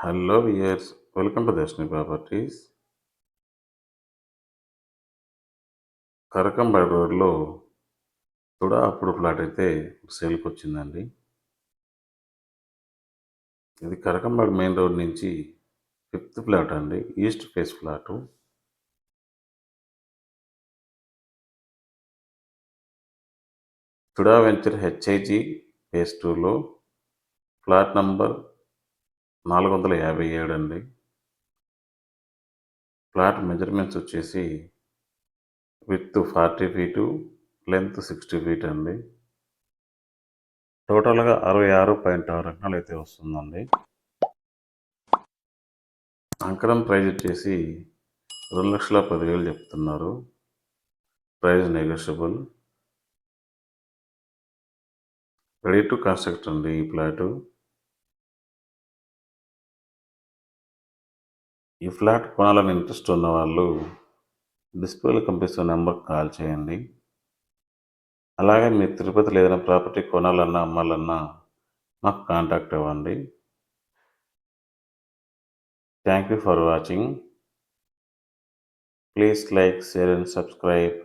Hello viewers, welcome to Darshini properties. Karakambadi రోడ్లో తుడా అప్పుడు flat అయితే సేల్కి వచ్చిందండి. ఇది కరకంబడి మెయిన్ రోడ్ నుంచి 5th ఫ్లాట్ అండి, east face flat. TUDA venture HIG face 2లో ఫ్లాట్ నంబర్ 457 అండి. ఫ్లాట్ మెజర్మెంట్స్ వచ్చేసి విత్ 40 ఫీటు, లెంత్ 60 ఫీట్ అండి. టోటల్గా 66.6 ఎకరాలు అయితే వస్తుందండి. అంకరం ప్రైజ్ వచ్చేసి 2,10,000 చెప్తున్నారు. Price negotiable. Ready to construct అండి ఈ ఫ్లాటు. ఈ ఫ్లాట్ కొనాలని ఇంట్రెస్ట్ ఉన్న వాళ్ళు డిస్ప్లేలో కనిపిస్తున్న నెంబర్కి కాల్ చేయండి. అలాగే మీరు తిరుపతిలో ఏదైనా ప్రాపర్టీ కొనాలన్నా అమ్మాలన్నా మాకు కాంటాక్ట్ అవ్వండి. Thank you for watching. Please like, share and subscribe.